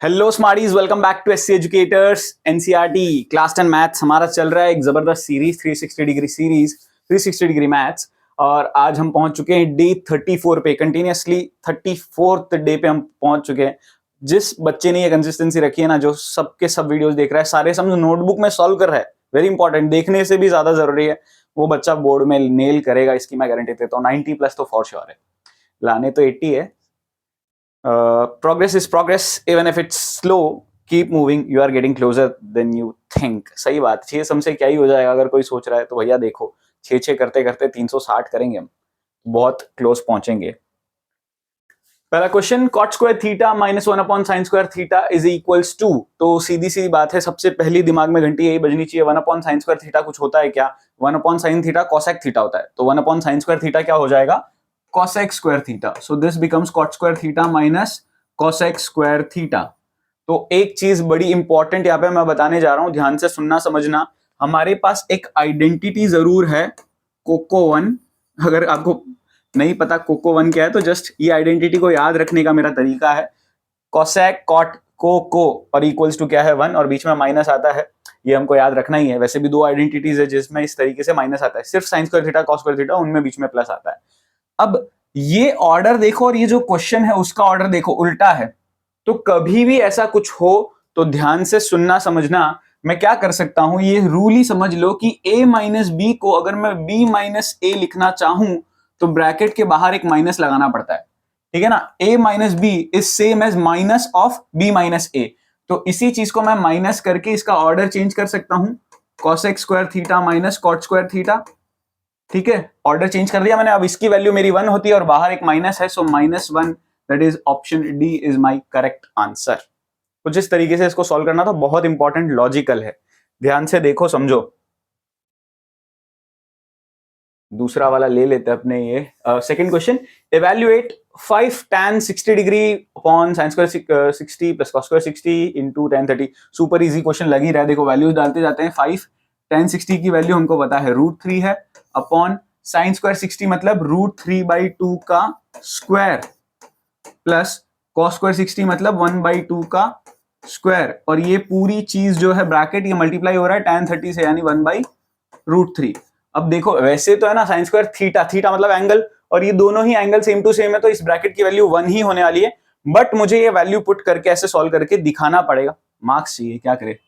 Hello smarties, welcome back to SC educators NCERT class 10 maths. हमारा चल रहा है एक जबरदस्त series 360 degree series 360 degree maths. और आज हम पहुंच चुके हैं डे 34 पे। कंटिन्यूअसली 34th डे पे हम पहुंच चुके हैं। जिस बच्चे ने ये कंसिस्टेंसी रखी है ना, जो सबके सब वीडियोस देख रहा है, सारे समझ नोटबुक में सॉल्व कर रहा है, वेरी इंपॉर्टेंट, देखने से भी ज्यादा जरूरी है, वो बच्चा बोर्ड में नेल करेगा, इसकी मैं गारंटी देता हूँ। 90+ तो फॉर श्योर है, लाने तो 80 है। Progress is progress, even if it's slow, keep moving, you are getting closer than you think। सही बात, 6 सम से क्या ही हो जाएगा। अगर कोई सोच रहा है तो भैया देखो, 6 करते करते 360 करेंगे हम, बहुत क्लोज पहुंचेंगे। पहला question, cot square theta minus 1 sin square theta is equals to. तो सीधी सी बात है, सबसे पहली दिमाग में घंटी यही बजनी चाहिए, 1 sin स्क्वायर थीटा कुछ होता है क्या? 1 sin थीटा cosec थीटा होता है, तो 1 sin स्क्वायर थीटा क्या हो जाएगा? cosec square theta. So this becomes cot square theta minus cosec square theta. तो एक चीज बड़ी इंपॉर्टेंट यहाँ पे मैं बताने जा रहा हूं, ध्यान से सुनना समझना। हमारे पास एक आइडेंटिटी जरूर है, कोको1। अगर आपको नहीं पता कोको1 क्या है, तो जस्ट ये आइडेंटिटी को याद रखने का मेरा तरीका है। cosec cot को और इक्वल्स टू क्या है? 1, और बीच में माइनस आता है, ये हमको याद रखना ही है। वैसे भी दो आइडेंटिटीज है जिसमें इस तरीके से माइनस आता है, सिर्फ sign square theta cos square theta, उनमें बीच में प्लस आता है। अब ये ऑर्डर देखो और ये जो क्वेश्चन है उसका ऑर्डर देखो, उल्टा है। तो कभी भी ऐसा कुछ हो तो ध्यान से सुनना समझना। मैं क्या कर सकता हूं, ये रूल ही समझ लो कि a माइनस बी को अगर मैं b माइनस ए लिखना चाहूं तो ब्रैकेट के बाहर एक माइनस लगाना पड़ता है, ठीक है ना। a minus B is same as minus of b minus A. तो इसी चीज को मैं माइनस करके इसका ऑर्डर चेंज कर सकता हूं, cosec square theta minus cot square theta. ठीक है, ऑर्डर चेंज कर दिया मैंने। अब इसकी वैल्यू मेरी 1 होती है और बाहर एक माइनस है, so -1, that is option D is my correct answer. तो जिस तरीके से इसको सॉल्व करना था, बहुत इंपॉर्टेंट, लॉजिकल है, ध्यान से देखो समझो। दूसरा वाला ले लेते हैं अपने, ये second question, evaluate 5 tan 60 degree upon sin square 60 plus cos square 60 into tan 30। Super easy question लग ही रहा है, देखो वैल्यूज डालते जाते हैं। 5 tan 60 की वैल्यू हमको पता है √3 है, अपॉन sin स्क्वायर 60 मतलब √3/2 का स्क्वायर, प्लस cos स्क्वायर 60 मतलब 1/2 का स्क्वायर। और ये पूरी चीज जो है ब्रैकेट, ये मल्टीप्लाई हो रहा है tan 30 से, यानी 1/√3। अब देखो वैसे तो है ना, साइन स्क्वायर थीटा, थीटा मतलब एंगल, और ये दोनों ही एंगल सेम टू सेम है, तो इस ब्रैकेट की वैल्यू 1 ही होने वाली है। बट मुझे ये वैल्यू पुट करके ऐसे सॉल्व करके दिखाना पड़ेगा, मार्क्स चाहिए, क्या करे।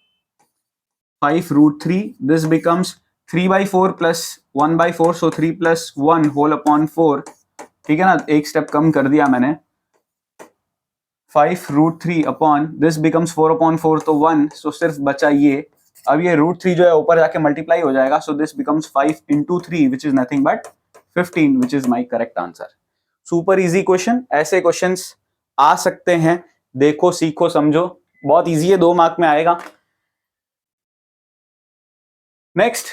5√3, this becomes 3/4 plus 1/4, so 3 + 1 whole upon 4। ठीक है ना, एक स्टेप कम कर दिया मैंने। 5√3 अपॉन दिस बिकम्स 4/4, तो 1, सो सिर्फ बचा ये। अब ये √3 जो है ऊपर जाके मल्टीप्लाई हो जाएगा, सो this becomes 5 × 3 which is nothing but 15, which is my correct answer. Super easy question, ऐसे क्वेश्चंस आ सकते हैं, देखो सीखो समझो, बहुत इजी है, 2 मार्क में आएगा। नेक्स्ट,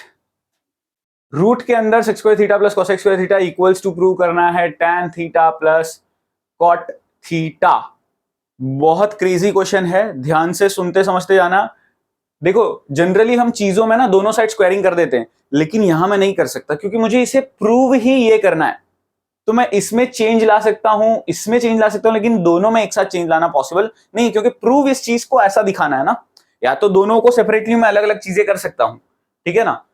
रूट के अंदर sec square theta plus cosec square theta equals to prove करना है tan theta plus cot theta. बहुत क्रेजी क्वेश्चन है, ध्यान से सुनते समझते जाना। देखो जनरली हम चीजों में ना दोनों साइड स्क्वायरिंग कर देते हैं, लेकिन यहां मैं नहीं कर सकता, क्योंकि मुझे इसे प्रूव ही ये करना है। तो मैं इसमें चेंज ला सकता हूं, इसमें चेंज ला सकता हूं, लेकिन दोनों में एक साथ चेंज लाना पॉसिबल नहीं, क्योंकि प्रूव इस चीज को ऐसा दिखाना है ना। या तो दोनों को सेपरेटली मैं अलग अलग चीजें कर सकता हूं, ठीक है ना।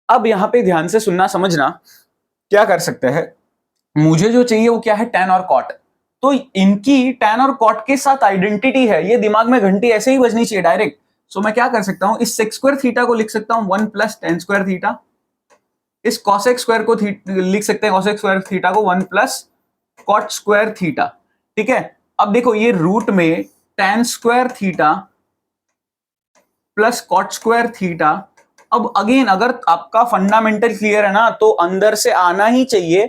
अब यहां पे ध्यान से सुनना समझना, क्या कर सकते हैं, मुझे जो चाहिए वो क्या है, tan और cot। तो इनकी tan और cot के साथ आइडेंटिटी है, ये दिमाग में घंटी ऐसे ही बजनी चाहिए डायरेक्ट। सो मैं क्या कर सकता हूं, इस sec स्क्वायर थीटा को लिख सकता हूं 1 + tan स्क्वायर थीटा। इस cosec स्क्वायर को लिख सकते हैं, cosec स्क्वायर थीटा को 1 + cot स्क्वायर थीटा। ठीक है, अब देखो ये रूट में tan square theta plus cot square theta. अब अगेन, अगर आपका फंडामेंटल क्लियर है ना, तो अंदर से आना ही चाहिए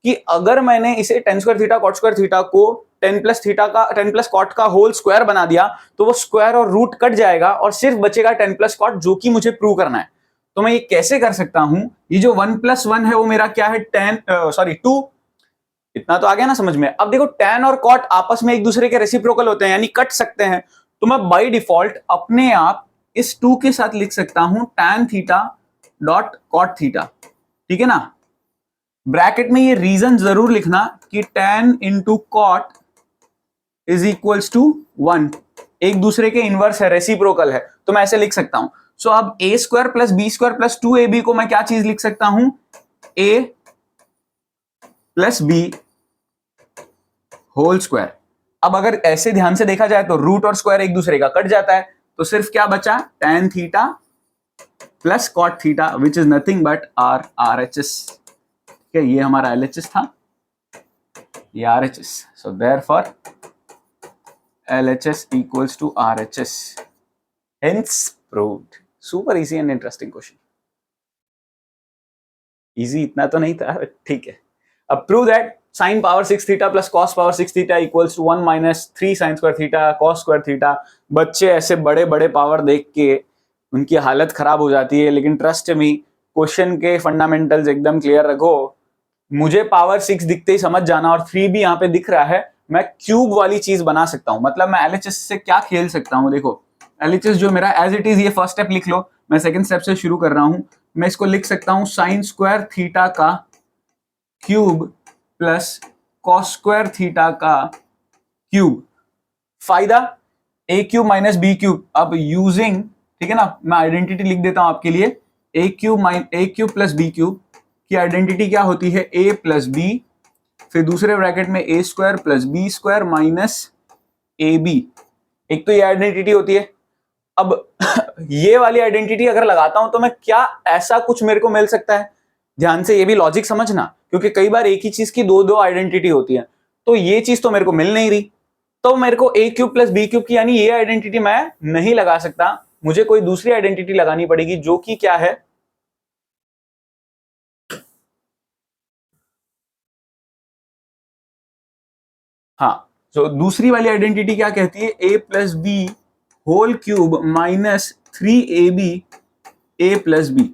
कि अगर मैंने इसे tan square theta cot square theta को 10 + थीटा का 10 + cot का होल स्क्वायर बना दिया, तो वो स्क्वायर और रूट कट जाएगा और सिर्फ बचेगा 10 + cot, जो कि मुझे प्रूव करना है। तो मैं ये कैसे कर सकता हूं, ये जो 1 + 1 है वो मेरा क्या है, 2। इतना तो आ गया ना समझ में। अब देखो tan और cot आपस में एक दूसरे के रेसिप्रोकल होते हैं, यानी कट सकते हैं। तो मैं बाय डिफॉल्ट अपने आप इस 2 के साथ लिख सकता हूं tan theta dot cot theta. ठीक है ना, ब्रैकेट में ये रीजन जरूर लिखना कि tan × cot is equals to 1। एक दूसरे के इनवर्स है, रेसिप्रोकल है, तो मैं ऐसे लिख सकता हूं। सो अब A square plus B square plus 2ab को मैं क्या चीज लिख सकता हूं, A plus B whole square. अब अगर ऐसे ध्यान से देखा जाए तो रूट और स्क्वायर एक दूसरे का कट जाता है, तो सिर्फ क्या बचा, tan theta plus cot theta which is nothing but RHS। ठीक है, ये हमारा LHS था, ये RHS। So therefore LHS equals to RHS, hence proved। Super easy and interesting question. Easy इतना तो नहीं था, ठीक है। अब prove that sin power 6 theta plus cos power 6 theta equals to 1 minus 3 sin square theta cos square theta. बच्चे ऐसे बड़े बड़े पावर देख के उनकी हालत खराब हो जाती है, लेकिन ट्रस्ट मी, क्वेश्चन के फंडामेंटल्स एकदम क्लियर रखो। मुझे पावर 6 दिखते ही समझ जाना, और 3 भी यहाँ पे दिख रहा है, मैं क्यूब वाली चीज बना सकता हूँ। मतलब मैं LHS से क्या खेल सकता हूँ, देखो LHS जो मेरा एज इट इज, ये फर्स्ट स्टेप लिख लो, मैं सेकंड स्टेप से शुरू कर रहा हूं। मैं इसको लिख सकता हूं साइन स्क्वायर थीटा का cube plus cos square theta का क्यूब। फायदा ए क्यूब माइनस बी क्यूब। अब यूजिंग, ठीक है ना, मैं आइडेंटिटी लिख देता हूं आपके लिए, ए क्यूब प्लस बी क्यूब की आइडेंटिटी क्या होती है, ए प्लस बी, फिर दूसरे ब्रैकेट में A square plus B square minus A B. एक तो ये आइडेंटिटी होती है। अब ये वाली आइडेंटिटी अगर लगाता हूं तो मैं क्या ऐसा कुछ मेरे को मिल सकता है, ध्यान से ये भी लॉजिक समझना, क्योंकि कई बार एक ही चीज की दो दो आइडेंटिटी होती है, तो ये चीज तो मेरे को मिल नहीं रही, तो मेरे को ए क्यूब प्लस बी क्यूब की यानी ये आइडेंटिटी मैं नहीं लगा सकता, मुझे कोई दूसरी आइडेंटिटी लगानी पड़ेगी, जो कि क्या है, हाँ, तो दूसरी वाली आइडेंटिटी क्या कहती है, A plus B whole cube minus 3ab A plus B.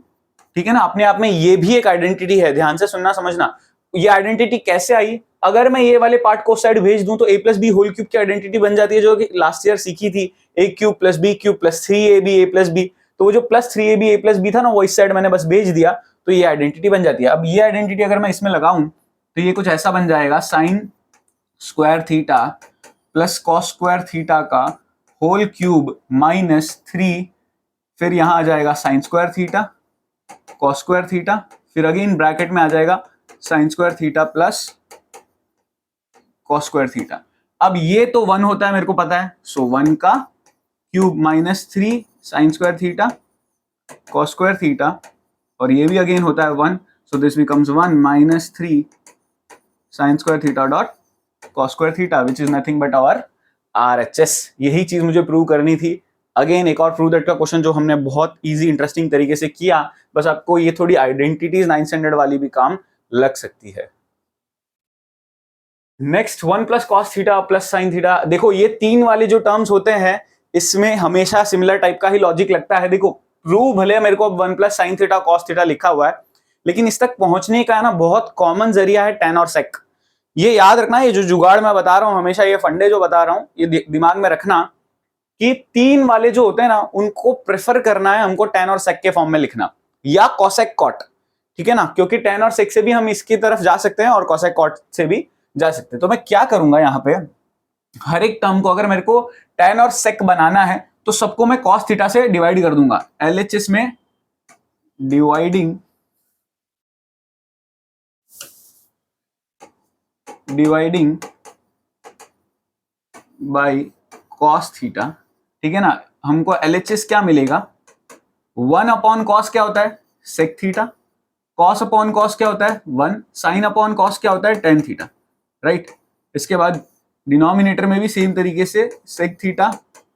ठीक है ना, अपने आप में ये भी एक आइडेंटिटी है, ध्यान से सुनना समझना। ये आइडेंटिटी कैसे आई, अगर मैं ये वाले पार्ट को साइड भेज दूं तो A plus B whole cube की आइडेंटिटी बन जाती है, जो कि लास्ट ईयर सीखी थी, A cube plus B cube plus 3ab A plus B. तो वो जो plus 3ab A plus B था ना, वो इस साइड मैंने बस भेज दिया, तो ये आइडेंटिटी बन जाती है। अब ये आइडेंटिटी अगर मैं इसमें लगाऊं तो ये कुछ ऐसा बन जाएगा, sign square theta plus cos square theta का होल क्यूब माइनस 3, फिर यहां आ जाएगा sign square theta cos square theta, फिर अगेन ब्रैकेट में आ जाएगा sign square theta plus cos square theta. अब ये तो 1 होता है, मेरे को पता है, सो 1 का cube minus 3 sine square theta cos square theta, और ये भी अगेन होता है 1, so this becomes 1 minus 3 sine square theta dot cos square theta which is nothing but our RHS। यही चीज मुझे प्रूव करनी थी। अगेन एक और प्रूव दैट का क्वेश्चन जो हमने बहुत इजी इंटरेस्टिंग तरीके से किया, बस आपको ये थोड़ी आइडेंटिटीज 9th स्टैंडर्ड वाली भी काम लग सकती है। Next 1 plus cos theta plus sine theta. देखो ये 3 वाले जो टर्म्स होते हैं, इसमें हमेशा सिमिलर टाइप का ही लॉजिक लगता है। देखो प्रूव भले मेरे को 1 plus sine theta cos theta लिखा हुआ है, लेकिन इस तक पहुंचने का है ना बहुत कॉमन जरिया है टेन और सेक। ये याद रखना, ये जो जुगाड़ मैं बता रहा हूं हमेशा, ये फंडे जो बता रहा हूं, ये दिमाग में रखना कि 3 वाले जो होते हैं ना, उनको प्रेफर करना है हमको टेन और सेक के फॉर्म में लिखना, या कॉसेक कॉट। ठीक है ना, क्योंकि टेन और सेक से भी हम इसकी तरफ जा सकते हैं और कॉसेक कॉट से भी जा सकते हैं। तो मैं क्या करूंगा यहाँ पे, हर एक टर्म को अगर मेरे को टेन और सेक बनाना है तो सबको मैं कॉस थीटा से डिवाइड कर दूंगा। LHS में डिवाइडिंग बाय कॉस थीटा। ठीक है ना, हमको LHS क्या मिलेगा, 1 अपॉन कॉस क्या होता है, sec theta, cos upon cos क्या होता है 1, साइन अपॉन कॉस क्या होता है टेन थीटा, राइट। इसके बाद डिनोमिनेटर में भी सेम तरीके से sec theta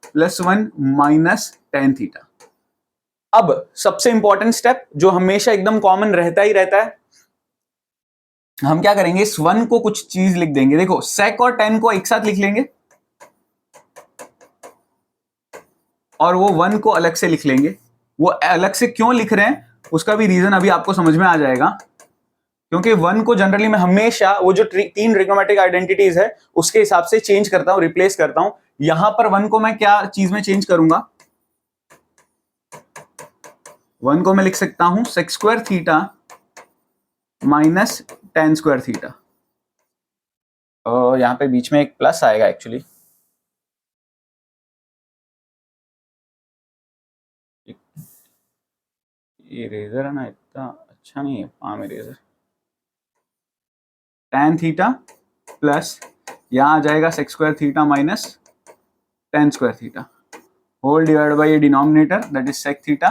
plus 1 minus tan theta. अब सबसे इंपॉर्टेंट स्टेप जो हमेशा एकदम कॉमन रहता ही रहता है, हम क्या करेंगे, इस 1 को कुछ चीज लिख देंगे। देखो सेक और टेन को एक साथ लिख लेंगे और वो 1 को अलग से लिख लेंगे। वो अलग से क्यों लिख रहे हैं उसका भी रीजन अभी आपको समझ में आ जाएगा, क्योंकि 1 को जनरली मैं हमेशा वो जो 3 ट्रिग्नोमेट्रिक आइडेंटिटीज है उसके हिसाब से चेंज करता हूं, रिप्लेस करता हूं। यहां पर 1 को मैं क्या चीज में चेंज करूंगा, 1 को मैं लिख सकता हूं sec square theta minus tan square theta. यहां पे बीच में एक प्लस आएगा एक्चुअली, ये इरेजर है ना, इतना अच्छा नहीं है palm eraser. tan theta plus यहाँ आ जाएगा sec square theta minus tan square theta whole divide by denominator that is sec theta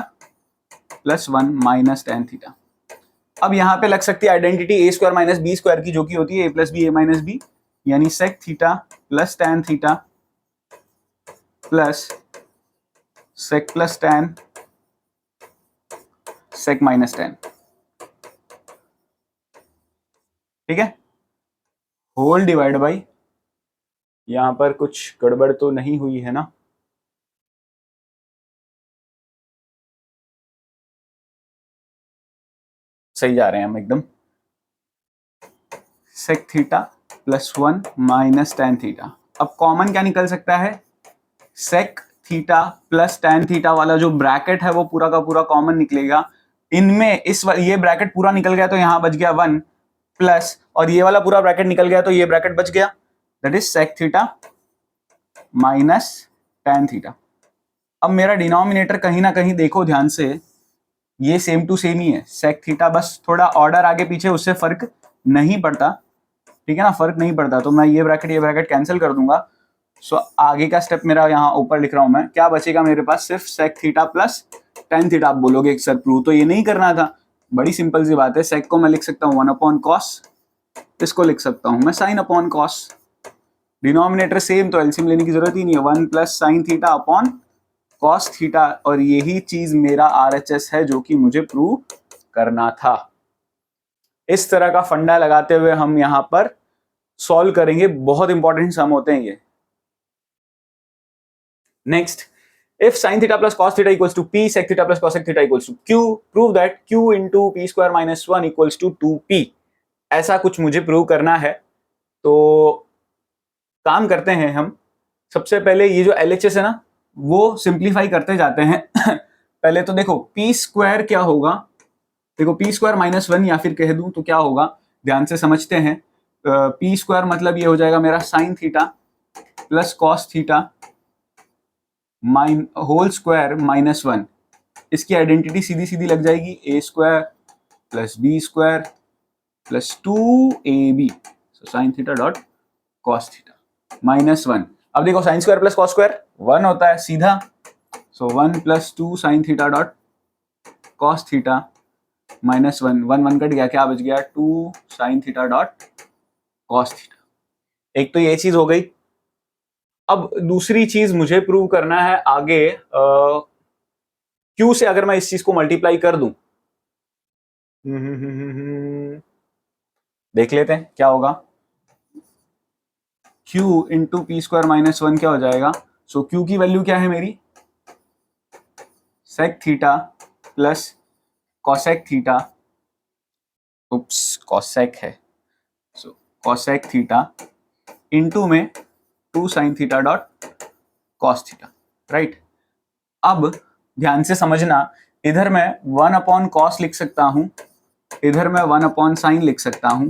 plus 1 minus tan theta. अब यहाँ पे लग सकती है identity A square minus B square की, जो कि होती है A plus B A minus B, यानी sec theta plus tan theta plus sec plus tan sec minus tan। ठीक है, होल डिवाइड बाई, यहां पर कुछ गड़बड़ तो नहीं हुई है ना? सही जा रहे हैं हम एकदम। sec theta plus 1 minus tan theta. अब कॉमन क्या निकल सकता है? sec theta plus tan theta वाला जो ब्रैकेट है वो पूरा का पूरा कॉमन निकलेगा। इनमें ये ब्रैकेट पूरा निकल गया तो यहां बच गया 1 प्लस, और ये वाला पूरा ब्रैकेट निकल गया तो ये ब्रैकेट बच गया, that is sec theta minus tan theta. अब मेरा डिनोमिनेटर कहीं ना कहीं देखो ध्यान से, ये सेम टू सेम ही है, sec थीटा, बस थोड़ा ऑर्डर आगे पीछे उससे फर्क नहीं पड़ता। ठीक है ना, फर्क नहीं पड़ता। तो मैं ये ब्रैकेट कैंसिल कर दूंगा। सो आगे का स्टेप मेरा यहाँ ऊपर लिख रहा हूं मैं, क्या बचेगा मेरे पास? सिर्फ sec theta plus tan theta. आप बोलोगे सर प्रूव तो ये नहीं करना था। बड़ी सिंपल सी बात है, sec को मैं लिख सकता हूँ 1 अपॉन कॉस, इसको लिख सकता हूँ मैं sin upon cos. Denominator same तो एलसीएम लेने की जरूरत ही नहीं है, 1 plus sine theta upon cos theta, और यही चीज मेरा आरएचएस है जो कि मुझे प्रूव करना था। इस तरह का फंडा लगाते हुए हम यहां पर सॉल्व करेंगे, बहुत इंपॉर्टेंट सम होते हैं ये। Next, if sin theta plus cos theta equals to p, sec theta plus cosec theta equals to q, prove that q into p square minus 1 equals to 2p। ऐसा कुछ मुझे प्रूव करना है। तो काम करते हैं हम, सबसे पहले ये जो LHS है ना वो सिंप्लीफाई करते जाते हैं। पहले तो देखो p स्क्वायर क्या होगा, देखो p स्क्वायर माइनस 1 या फिर कह दूं तो क्या होगा, ध्यान से समझते हैं। p स्क्वायर मतलब ये हो जाएगा मेरा sine theta plus cos theta whole square minus 1। इसकी आइडेंटिटी सीधी सीधी लग जाएगी, A square plus B square plus 2ab, so sine theta dot cos theta minus 1। अब देखो sine square plus cos square 1 होता है सीधा, so 1 plus 2 sine theta dot cos theta minus 1, 1 1 cut गया, क्या बच गया 2 sine theta dot cos theta. एक तो ये चीज हो गई। अब दूसरी चीज मुझे प्रूव करना है आगे, क्यू से अगर मैं इस चीज को मल्टीप्लाई कर दूं, देख लेते हैं क्या होगा। q into P square minus 1 क्या हो जाएगा? सो q की वैल्यू क्या है मेरी? sec theta plus cosec theta, oops cosec है, सो cosec थीटा इंटू में 2 sine theta dot cos theta, right. अब ध्यान से समझना, इधर मैं 1 अपॉन कॉस लिख सकता हूं, इधर मैं 1 अपॉन साइन लिख सकता हूं,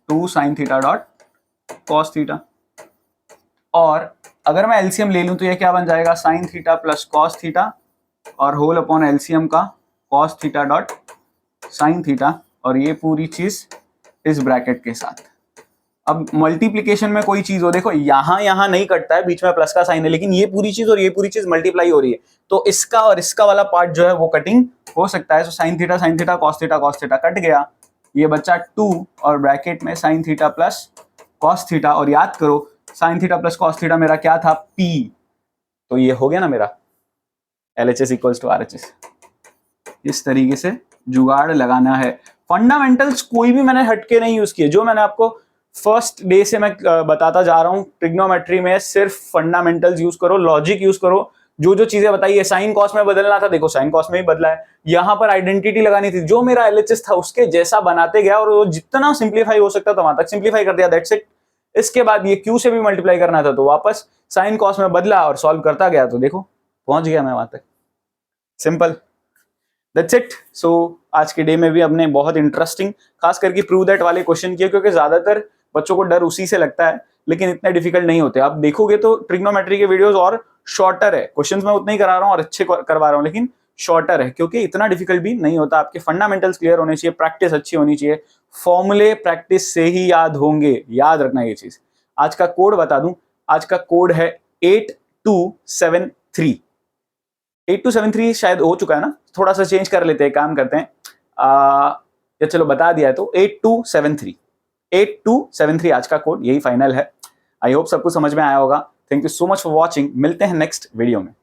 2 sine theta dot cos theta. और अगर मैं एलसीएम ले लूं तो ये क्या बन जाएगा? Sign theta plus cos theta और होल अपॉन एलसीएम का cos theta dot sine theta, और ये पूरी चीज इस ब्रैकेट के साथ। अब मल्टीप्लीकेशन में कोई चीज हो, देखो यहां नहीं कटता है, बीच में प्लस का साइन है, लेकिन ये पूरी चीज और ये पूरी चीज मल्टीप्लाई हो रही है, तो इसका और इसका वाला पार्ट जो है वो कटिंग हो सकता है। तो sine theta cos theta cut गया, ये बच्चा 2 और ब्रैकेट में sign theta plus cos theta. और याद करो sign theta plus cos theta मेरा क्या था? P। तो ये हो गया ना मेरा LHS इक्वल्स टू RHS। इस तरीके से जुगाड़ लगाना है। फंडामेंटल्स कोई भी मैंने हटके नहीं यूज किए, जो मैंने आपको फर्स्ट डे से मैं बताता जा रहा हूं, ट्रिग्नोमेट्री में सिर्फ फंडामेंटल्स यूज करो, लॉजिक यूज करो। जो जो चीजें बताई है, साइन कॉस में बदलना था, देखो साइन कॉस में ही बदला है। यहां पर आइडेंटिटी लगानी थी, जो मेरा LHS था उसके जैसा बनाते गया, और वो जितना सिंप्लीफाई हो सकता था वहां तक सिंप्लीफाई कर दिया, दैट्स इट। इसके बाद ये क्यू से भी मल्टीप्लाई करना था, तो वापस साइन कॉस में बदला और सॉल्व करता गया, तो देखो पहुंच गया मैं वहां तक। Simple, that's it. सो आज के डे में भी हमने बहुत इंटरेस्टिंग, खास करके प्रूव दैट वाले क्वेश्चन किए, क्योंकि ज्यादातर बच्चों को डर उसी से लगता है, लेकिन इतने डिफिकल्ट नहीं होते। आप देखोगे तो ट्रिग्नोमेट्री के वीडियोस और शॉर्टर है, क्वेश्चंस मैं उतने ही करा रहा हूँ और अच्छे करवा रहा हूँ, लेकिन शॉर्टर है, क्योंकि इतना डिफिकल्ट भी नहीं होता। आपके फंडामेंटल्स क्लियर होने चाहिए, प्रैक्टिस अच्छी होनी चाहिए, फॉर्मूले प्रैक्टिस से ही याद होंगे, याद रखना ये चीज। आज का कोड बता दूं, आज का कोड है 8273। 8273 शायद हो चुका है ना, थोड़ा सा चेंज कर लेते हैं, काम करते हैं, या चलो बता दिया है तो 8273। 8273 आज का कोड, यही फाइनल है। आई होप सब कुछ समझ में आया होगा। Thank you so much for watching, मिलते हैं नेक्स्ट वीडियो में।